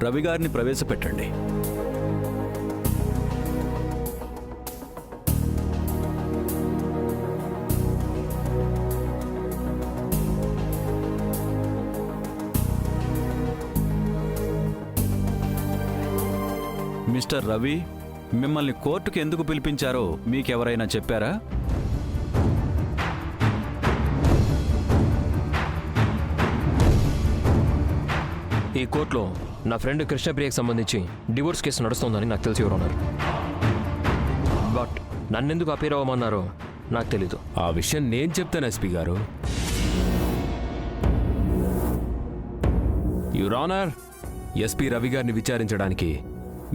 రవి గారిని ప్రవేశపెట్టండి. మిస్టర్ రవి, మిమ్మల్ని కోర్టుకు ఎందుకు పిలిపించారో మీకెవరైనా చెప్పారా? ఈ కోర్టులో నా ఫ్రెండ్ కృష్ణప్రియకి సంబంధించి డివోర్స్ కేసు నడుస్తోందని నాకు తెలిసి యువర్ ఆనర్. బట్ నన్నెందుకు అపీర్ అవ్వమన్నారో నాకు తెలీదు. ఆ విషయం నేను చెప్తాను ఎస్పీ గారు. యువర్ ఆనర్, ఎస్పీ రవి గారిని విచారించడానికి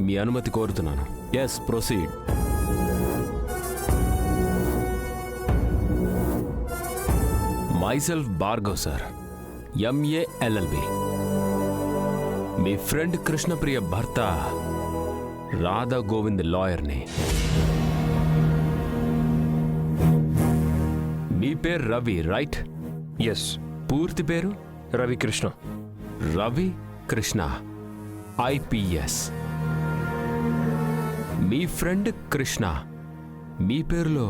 మీ అనుమతి కోరుతున్నాను. Yes, proceed. Myself Bhargav sir, MA LLB. మీ ఫ్రెండ్ కృష్ణప్రియ భర్త రాధా గోవింద్ లాయర్ని. మీ పేరు రవి, రైట్? ఎస్. పూర్తి పేరు? రవికృష్ణ. రవి కృష్ణ, ఐపీఎస్. మీ ఫ్రెండ్ కృష్ణ, మీ పేరులో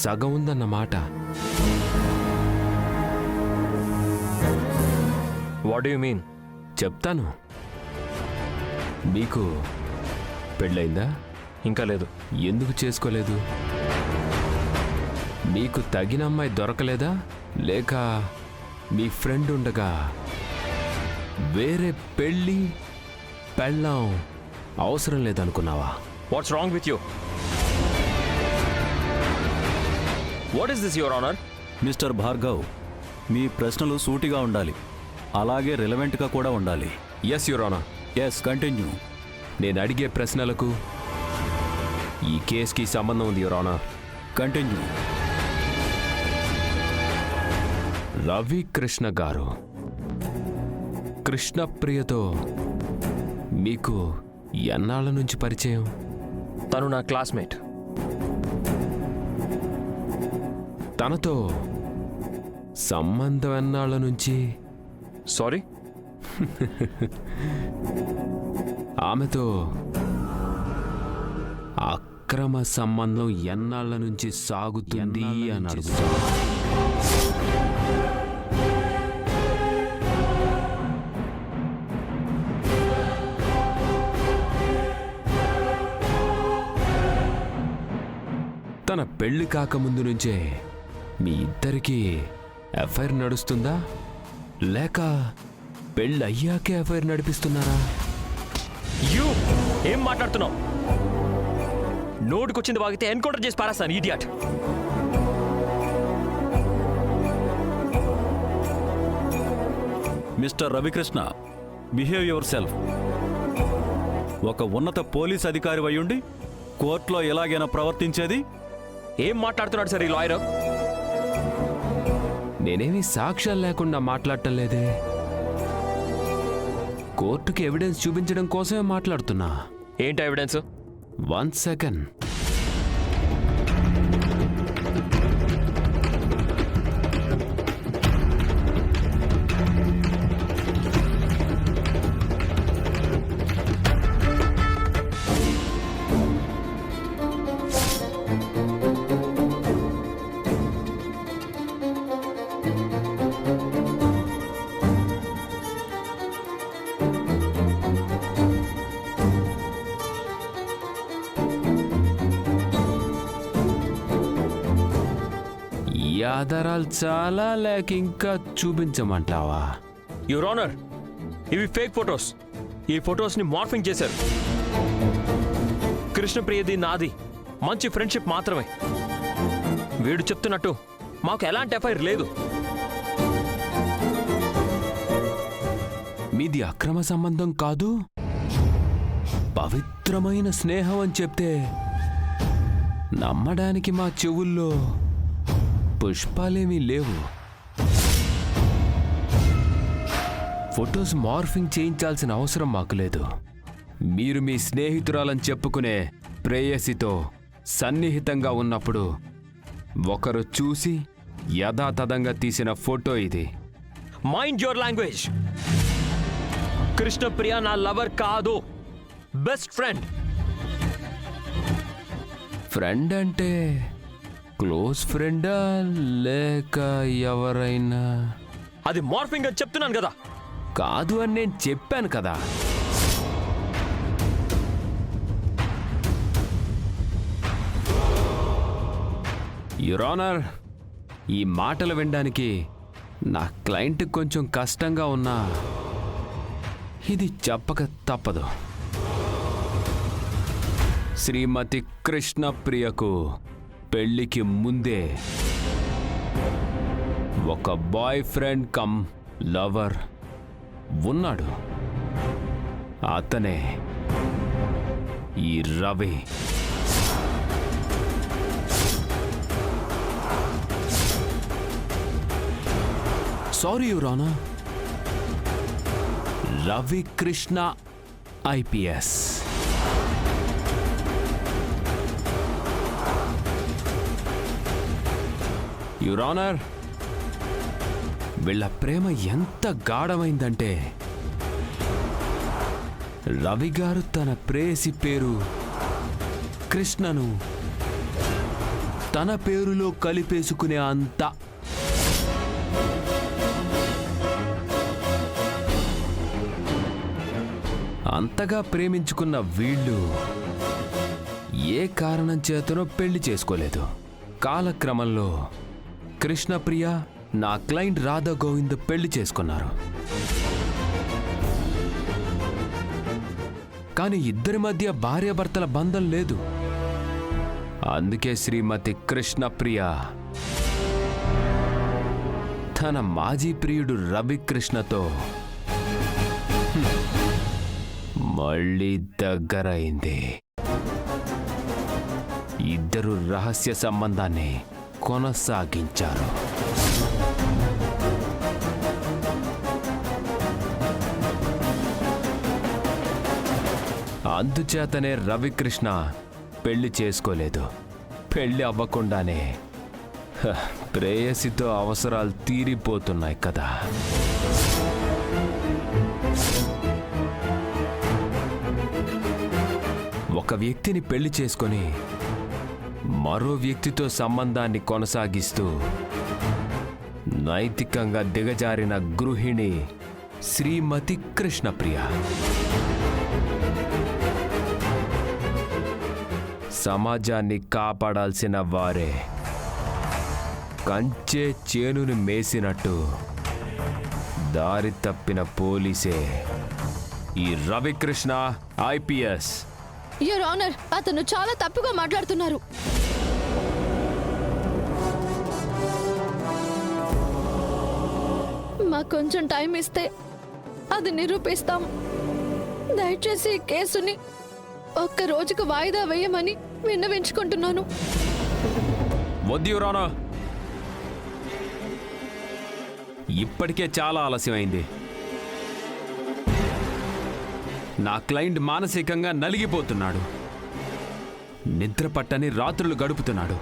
సగం ఉందన్నమాట. What do you mean? చెప్తాను. మీకు పెళ్ళయిందా? ఇంకా లేదు. ఎందుకు చేసుకోలేదు? మీకు తగిన అమ్మాయి దొరకలేదా? లేక మీ ఫ్రెండ్ ఉండగా వేరే పెళ్ళి పెళ్ళాం అవసరం లేదనుకున్నావా? What's wrong with you? What is this your honour? Mister Bhargav, మీ ప్రశ్నలు సూటిగా ఉండాలి, అలాగే రిలవెంట్గా కూడా ఉండాలి. Yes your honour. Yes, continue. నేను అడిగే ప్రశ్నలకు ఈ కేసుకి సంబంధం ఉంది your honour. Continue. Ravi Krishna garu కృష్ణప్రియతో మీకు ఎన్నాళ్ళ నుంచి పరిచయం? తను నా క్లాస్మేట్. తనతో సంబంధం ఎన్నాళ్ళ నుంచి? సారీ? ఆమెతో అక్రమ సంబంధం ఎన్నాళ్ళ నుంచి సాగుతుంది అని అడుగుతాను. తన పెళ్లి కాకముందు నుంచే మీ ఇద్దరికీ ఎఫ్ఐఆర్ నడుస్తుందా, లేక పెళ్ళి అయ్యాకే ఎఫ్ఐఆర్ నడిపిస్తున్నారా? యూ ఏం మాట్లాడుతున్నావు? నోటుకొచ్చింది వాగితే ఎన్కౌంటర్ చేసి పారేస్తాను, idiot. Mister Ravikrishna, behave yourself. ఒక ఉన్నత పోలీస్ అధికారి అయ్యుండి కోర్టులో ఎలాగైనా ప్రవర్తించేది? ఏం మాట్లాడుతున్నాడు సార్ ఈ లాయర్? నేనేమీ సాక్ష్యాలు లేకుండా మాట్లాడటం లేదే. కోర్టుకి ఎవిడెన్స్ చూపించడం కోసమే మాట్లాడుతున్నా. ఏంటి ఎవిడెన్స్? 1 సెకండ్. ఈ ఆధారాలు చాలా లేక ఇంకా చూపించమంటావా? యువర్ ఆనర్, ఇవి ఫేక్ ఫొటోస్. ఈ ఫొటోస్ని మార్ఫింగ్ చేశారు. కృష్ణప్రియది నాది మంచి ఫ్రెండ్షిప్ మాత్రమే. వీడు చెప్తున్నట్టు మాకు ఎలాంటి ఎఫ్ఐఆర్ లేదు. మీది అక్రమ సంబంధం కాదు, పవిత్రమైన స్నేహం అని చెప్తే నమ్మడానికి మా చెవుల్లో పుష్పాలేమీ లేవు. ఫొటోస్ మార్ఫింగ్ చేయించాల్సిన అవసరం మాకు లేదు. మీరు మీ స్నేహితురాలని చెప్పుకునే ప్రేయసితో సన్నిహితంగా ఉన్నప్పుడు ఒకరు చూసి యథాతథంగా తీసిన ఫోటో ఇది. Mind your language. కృష్ణప్రియ నా లవర్ కాదు, బెస్ట్ ఫ్రెండ్. ఫ్రెండ్ అంటే క్లోజ్ ఫ్రెండా లేక ఎవరైనా? అది మార్ఫింగ్ అని చెప్తున్నాను కదా. కాదు అని నేను చెప్పాను కదా. యువర్ ఆనర్, ఈ మాటలు వినడానికి నా క్లయింట్ కొంచెం కష్టంగా ఉన్నా ఇది చెప్పక తప్పదు. శ్రీమతి కృష్ణప్రియకు పెళ్లికి ముందే ఒక బాయ్ ఫ్రెండ్ కమ్ లవర్ ఉన్నాడు. అతనే ఈ Ravi. Sorry your honour, Ravi Krishna IPS. Your honour, వీళ్ళ ప్రేమ ఎంత గాఢమైందంటే రవి గారు తన ప్రేయసి పేరు కృష్ణను తన పేరులో కలిపేసుకునే అంత అంతగా ప్రేమించుకున్న వీళ్ళు ఏ కారణం చేతనో పెళ్లి చేసుకోలేదు. కాలక్రమంలో కృష్ణప్రియ నా క్లయింట్ రాధా గోవింద్ పెళ్లి చేసుకున్నారు. కానీ ఇద్దరి మధ్య భార్యాభర్తల బంధం లేదు. అందుకే శ్రీమతి కృష్ణప్రియ తన మాజీ ప్రియుడు రవి కృష్ణతో మళ్ళీ దగ్గరైంది. ఇద్దరు రహస్య సంబంధాన్ని కొనసాగించారు. అందుచేతనే రవికృష్ణ పెళ్లి చేసుకోలేదు. పెళ్లి అవ్వకుండానే ప్రేయసితో అవసరాలు తీరిపోతున్నాయి కదా. ఒక వ్యక్తిని పెళ్లి చేసుకొని మరో వ్యక్తితో సంబంధాన్ని కొనసాగిస్తూ నైతికంగా దిగజారిన గృహిణి శ్రీమతి కృష్ణప్రియ. సమాజాన్ని కాపాడాల్సిన వారే కంచే చేనుని మేసినట్టు దారి తప్పిన పోలీసే ఈ రవికృష్ణ ఐపీఎస్. యువర్ ఆనర్, అతను చాలా తప్పుగా మాట్లాడుతున్నారు. మాకు కొంచెం టైం ఇస్తే అది నిరూపిస్తాం. దయచేసి ఈ కేసుని ఒక్క రోజుకు వాయిదా వేయమని విన్నవించుకుంటున్నాను. వద్దు యువర్ ఆనర్, ఇప్పటికే చాలా ఆలస్యమైంది. నా క్లయింట్ మానసికంగా నలిగిపోతున్నాడు. నిద్ర పట్టని రాత్రులు గడుపుతున్నాడు.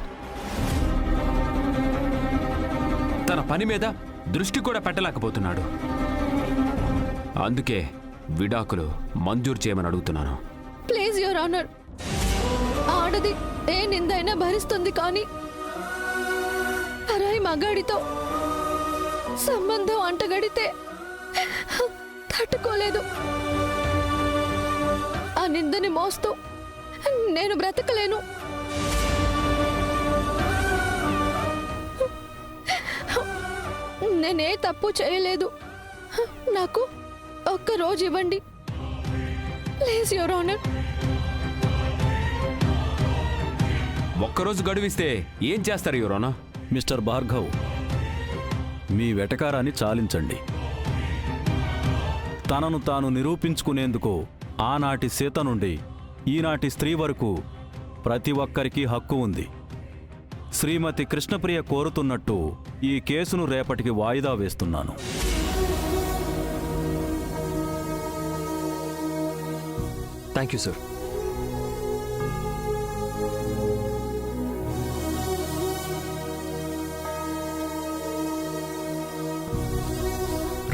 తన పని మీద దృష్టి కూడా పెట్టలేకపోతున్నాడు. అందుకే విడాకులు మంజూరు చేయమని అడుగుతున్నాను. ప్లీజ్ యువర్ ఆనర్, ఆడది ఏ నిందైనా భరిస్తుంది, కానీ పరాయి మగాడితో సంబంధం అంటగడితే తట్టుకోలేదు. ఆ నిందని మోస్తూ నేను బ్రతకలేను. నేనే తప్పు చేయలేదు. నాకు ఒక్క రోజు ఇవ్వండి ప్లీజ్ యువర్ ఆనర్. ఒక్కరోజు గడువిస్తే ఏం చేస్తారు యువర్ ఆనర్? మిస్టర్ భార్గవ్, మీ వెటకారాన్ని చాలించండి. తనను తాను నిరూపించుకునేందుకు ఆనాటి సీత నుండి ఈనాటి స్త్రీ వరకు ప్రతి ఒక్కరికి హక్కు ఉంది. శ్రీమతి కృష్ణప్రియ కోరుతున్నట్టు ఈ కేసును రేపటికి వాయిదా వేస్తున్నాను. Thank you sir.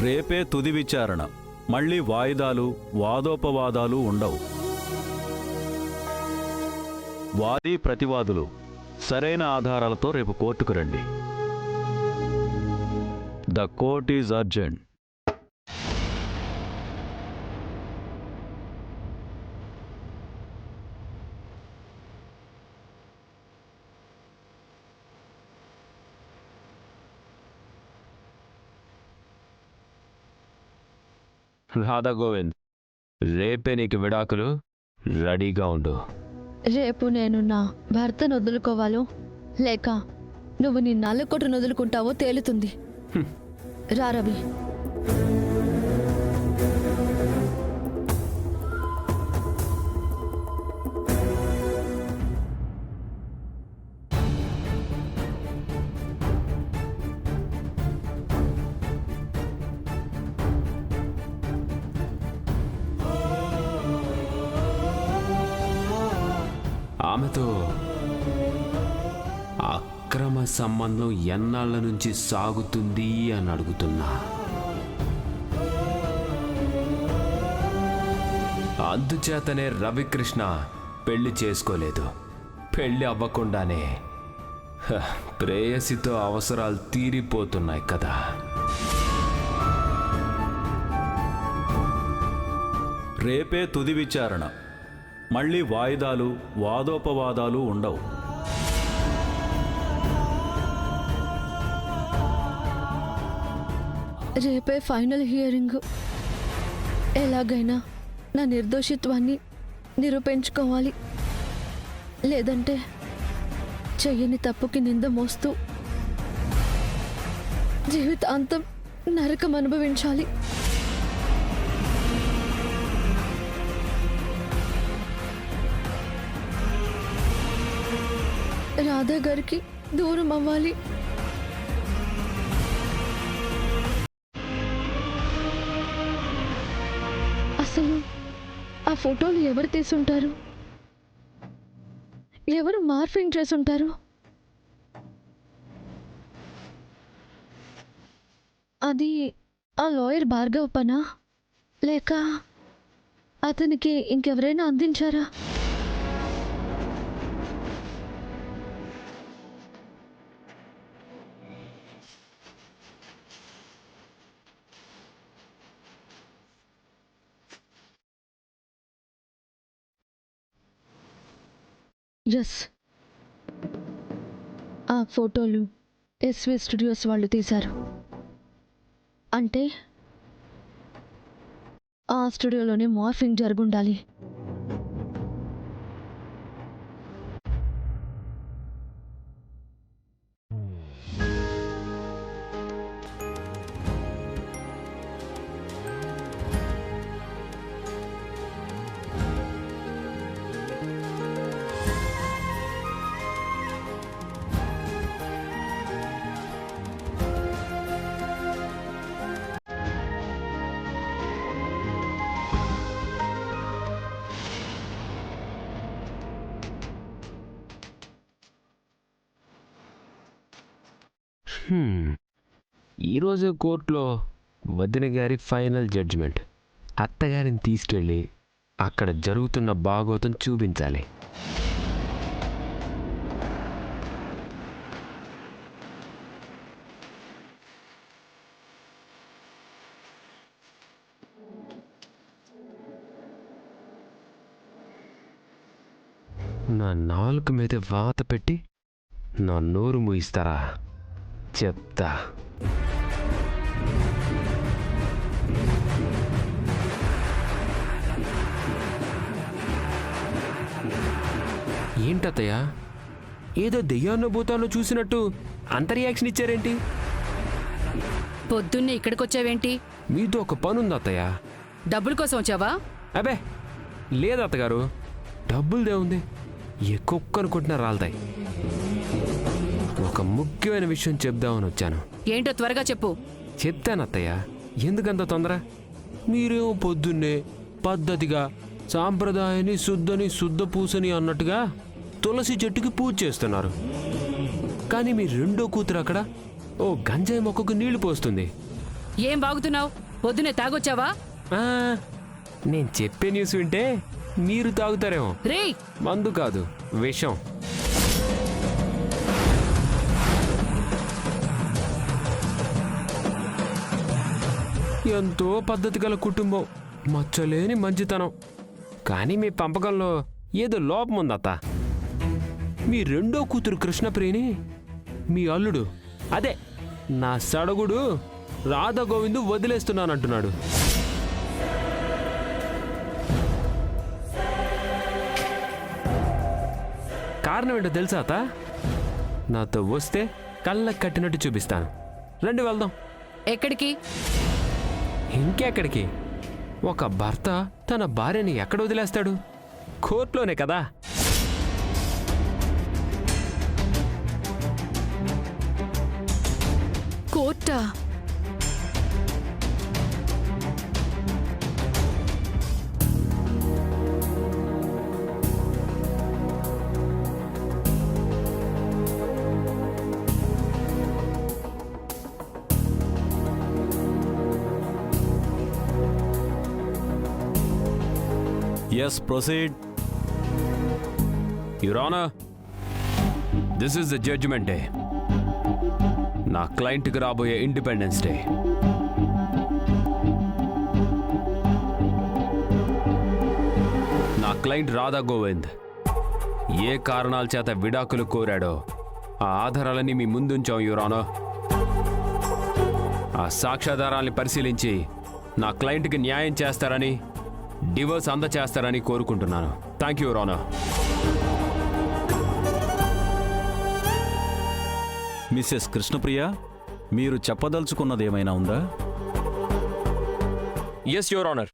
రేపే తుది విచారణ. మళ్ళీ వాయిదాలు వాదోపవాదాలు ఉండవు. వాది ప్రతివాదులు సరైన ఆధారాలతో రేపు కోర్టుకు రండి. The court is urgent. Radha Govind, రేపే నీకు విడాకులు, రెడీగా ఉండు. రేపు నేను నా భర్తను వదులుకోవాలో లేక నువ్వు నీ నల్లకొట్టును వదులుకుంటావో తేలుతుంది. రా రవి. ఆమెతో అక్రమ సంబంధం ఎన్నాళ్ళ నుంచి సాగుతుంది అని అడుగుతున్నా. అందుచేతనే రవికృష్ణ పెళ్లి చేసుకోలేదు. పెళ్లి అవ్వకుండానే ప్రేయసితో అవసరాలు తీరిపోతున్నాయి కదా. రేపే తుది విచారణ. మళ్ళీ వాయిదాలు వాదోపవాదాలు ఉండవు. రేపే ఫైనల్ హియరింగ్. ఎలాగైనా నా నిర్దోషిత్వాన్ని నిరూపించుకోవాలి. లేదంటే చెయ్యని తప్పుకి నింద మోస్తూ జీవితాంతం నరకం అనుభవించాలి. రాధా గారికి దూరం అవ్వాలి. అసలు ఆ ఫోటోలు ఎవరు తీసుంటారు? ఎవరు మార్ఫింగ్ చేసుంటారు? అది ఆ లాయర్ భార్గవ్ పనా లేక అతనికి ఇంకెవరైనా అందించారా? ఎస్, ఆ ఫోటోలు ఎస్వి స్టూడియోస్ వాళ్ళు తీశారు. అంటే ఆ స్టూడియోలోనే మార్ఫింగ్ జరుగుండాలి. ఈరోజు కోర్టులో వదిన గారి ఫైనల్ జడ్జిమెంట్. అత్తగారిని తీసుకెళ్ళి అక్కడ జరుగుతున్న బాగోతం చూపించాలి. నా నాలుక మీద వాత పెట్టి నా నోరు మూయిస్తారా? చెప్తా. ఏంటత్తయ్య, ఏదో దెయ్యాన్నో భూతాన్నో చూసినట్టు అంత రియాక్షన్ ఇచ్చారేంటి? పొద్దున్నే ఇక్కడికొచ్చావేంటి? మీతో ఒక పనుంది అత్తయ్య. డబ్బుల కోసం వచ్చావా? అబే లేదు అత్తగారు, డబ్బులదే ఉంది, ఎక్కువ కొట్టినా రాలుతాయి. ఒక ముఖ్యమైన విషయం చెప్దామని వచ్చాను. ఏంటో త్వరగా చెప్పు. చెప్తాను అత్తయ్య, ఎందుకంత తొందర? మీరేమో పొద్దున్నే పద్ధతిగా సాంప్రదాయాన్ని శుద్ధని శుద్ధ పూసని అన్నట్టుగా తులసి చెట్టుకి పూజ చేస్తున్నారు. కానీ మీ రెండో కూతురు అక్కడ ఓ గంజాయి మొక్కకు నీళ్లు పోస్తుంది. ఏం బాగుతున్నావు? పొద్దున్నే తాగొచ్చావా? ఆ, నేను చెప్పే న్యూస్ వింటే మీరు తాగుతారేమో. రేయ్ మందు కాదు, విషం. ఎంతో పద్ధతి గల కుటుంబం, మచ్చలేని మంచితనం. కానీ మీ పంపకంలో ఏదో లోపం ఉందత్త. మీ రెండో కూతురు కృష్ణప్రియని మీ అల్లుడు, అదే నా సడగుడు రాధా గోవిందు వదిలేస్తున్నానంటున్నాడు. కారణం ఏంటో తెలుసా అత్త? నాతో వస్తే కళ్ళకు కట్టినట్టు చూపిస్తాను. రండి వెళ్దాం. ఎక్కడికి? ఇంకెక్కడికి? ఒక భర్త తన భార్యని ఎక్కడ వదిలేస్తాడు? కోర్టులోనే కదా. కోర్టా? Yes, proceed. Your honour, this is the judgement day. నా క్లయింట్కి రాబోయే ఇండిపెండెన్స్ డే. నా క్లయింట్ రాధా గోవింద్ ఏ కారణాల చేత విడాకులు కోరాడో ఆ ఆధారాలన్నీ మీ ముందుంచాం యువర్ ఆనర్. ఆ సాక్ష్యాధారాల్ని పరిశీలించి నా క్లయింట్కి న్యాయం చేస్తారని, డివోర్స్ అందచేస్తారని కోరుకుంటున్నాను. Thank you your honour. Mrs Krishnapriya, మీరు చెప్పదలుచుకున్నది ఏమైనా ఉందా? Yes your honour.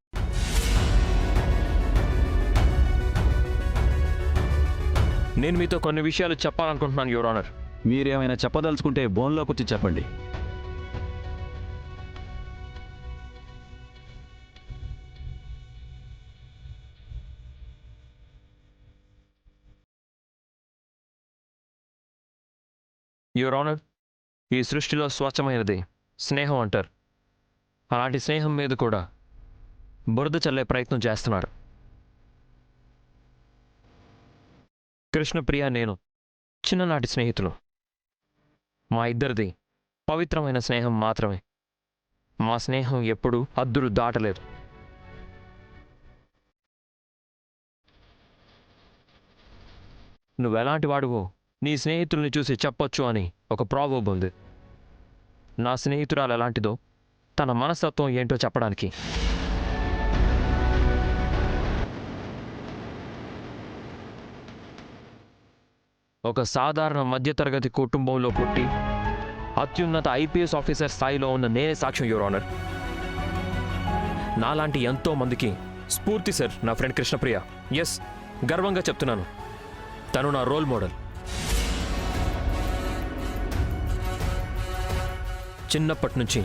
నేను మీతో కొన్ని విషయాలు చెప్పాలనుకుంటున్నాను యువర్ ఆనర్. మీరేమైనా చెప్పదలుచుకుంటే బోన్లోకి వచ్చి చెప్పండి. యువర్ ఆనర్, ఈ సృష్టిలో స్వచ్ఛమైనది స్నేహం అంటారు. అలాంటి స్నేహం మీద కూడా బురద చల్లే ప్రయత్నం చేస్తున్నారు. కృష్ణప్రియ నేను చిన్ననాటి స్నేహితులు. మా ఇద్దరిది పవిత్రమైన స్నేహం మాత్రమే. మా స్నేహం ఎప్పుడూ హద్దులు దాటలేదు. నువ్వెలాంటి వాడువో నీ స్నేహితుల్ని చూసి చెప్పొచ్చు అని ఒక ప్రావర్బ్ ఉంది. నా స్నేహితురాలు ఎలాంటిదో తన మనస్తత్వం ఏంటో చెప్పడానికి. ఒక సాధారణ మధ్యతరగతి కుటుంబంలో పుట్టి అత్యున్నత ఐపీఎస్ ఆఫీసర్ స్థాయిలో ఉన్న నేనే సాక్ష్యం యువర్ ఆనర్. నాలాంటి ఎంతో మందికి స్ఫూర్తి సార్ నా ఫ్రెండ్ కృష్ణప్రియ. ఎస్, గర్వంగా చెప్తున్నాను, తను నా రోల్ మోడల్. చిన్నప్పటి నుంచి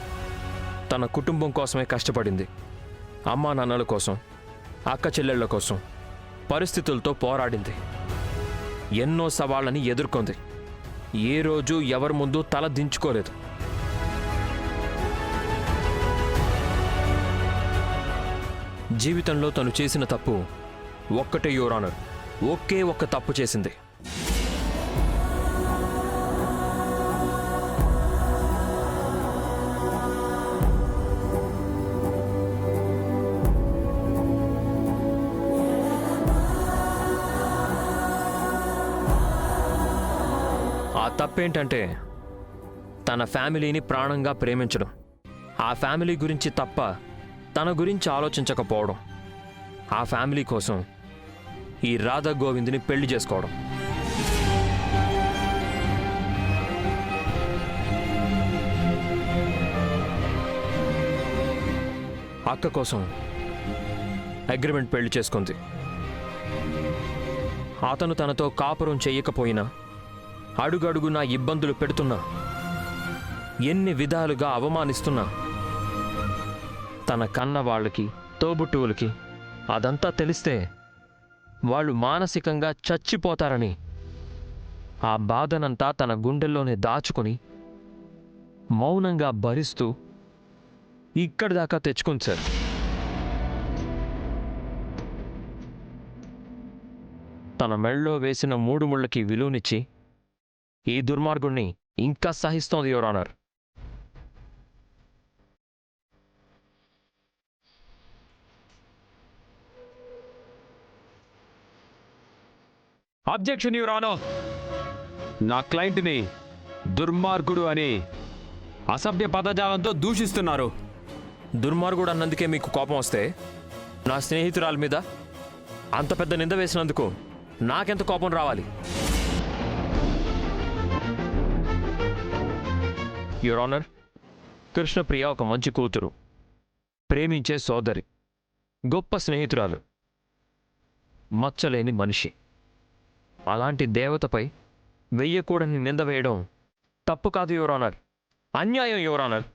తన కుటుంబం కోసమే కష్టపడింది. అమ్మా నాన్నల కోసం, అక్క చెల్లెళ్ల కోసం పరిస్థితులతో పోరాడింది. ఎన్నో సవాళ్ళని ఎదుర్కొంది. ఏ రోజు ఎవరి ముందు తల దించుకోలేదు. జీవితంలో తను చేసిన తప్పు ఒక్కటే యువర్ ఆనర్, ఒకే ఒక్క తప్పు చేసింది. ఆ తప్పేంటంటే తన ఫ్యామిలీని ప్రాణంగా ప్రేమించడం, ఆ ఫ్యామిలీ గురించి తప్ప తన గురించి ఆలోచించకపోవడం, ఆ ఫ్యామిలీ కోసం ఈ రాధా గోవింద్ని పెళ్లి చేసుకోవడం. అక్క కోసం అగ్రిమెంట్ పెళ్లి చేసుకుంది. అతను తనతో కాపురం చెయ్యకపోయినా, అడుగడుగునా ఇబ్బందులు పెడుతున్నా, ఎన్ని విధాలుగా అవమానిస్తున్నా, తన కన్న వాళ్ళకి, తోబుట్టువులకి అదంతా తెలిస్తే వాళ్ళు మానసికంగా చచ్చిపోతారని ఆ బాధనంతా తన గుండెల్లోనే దాచుకొని మౌనంగా భరిస్తూ ఇక్కడి దాకా తెచ్చుకుంది సార్. తన మెళ్ళలో వేసిన 3 ముళ్ళకి విలువనిచ్చి ఈ దుర్మార్గుణ్ణి ఇంకా సహిస్తోంది your honour. Objection your honour. నా క్లయింట్ని దుర్మార్గుడు అని అసభ్య పదజాలంతో దూషిస్తున్నారు. దుర్మార్గుడు అన్నందుకే మీకు కోపం వస్తే నా స్నేహితురాల మీద అంత పెద్ద నింద వేసినందుకు నాకెంత కోపం రావాలి? యువర్ ఆనర్, కృష్ణప్రియ ఒక మంచి కూతురు, ప్రేమించే సోదరి, గొప్ప స్నేహితురాలు, మచ్చలేని మనిషి. అలాంటి దేవతపై వెయ్యకూడని నింద వేయడం తప్పు కాదు యువర్ ఆనర్, అన్యాయం యువర్ ఆనర్.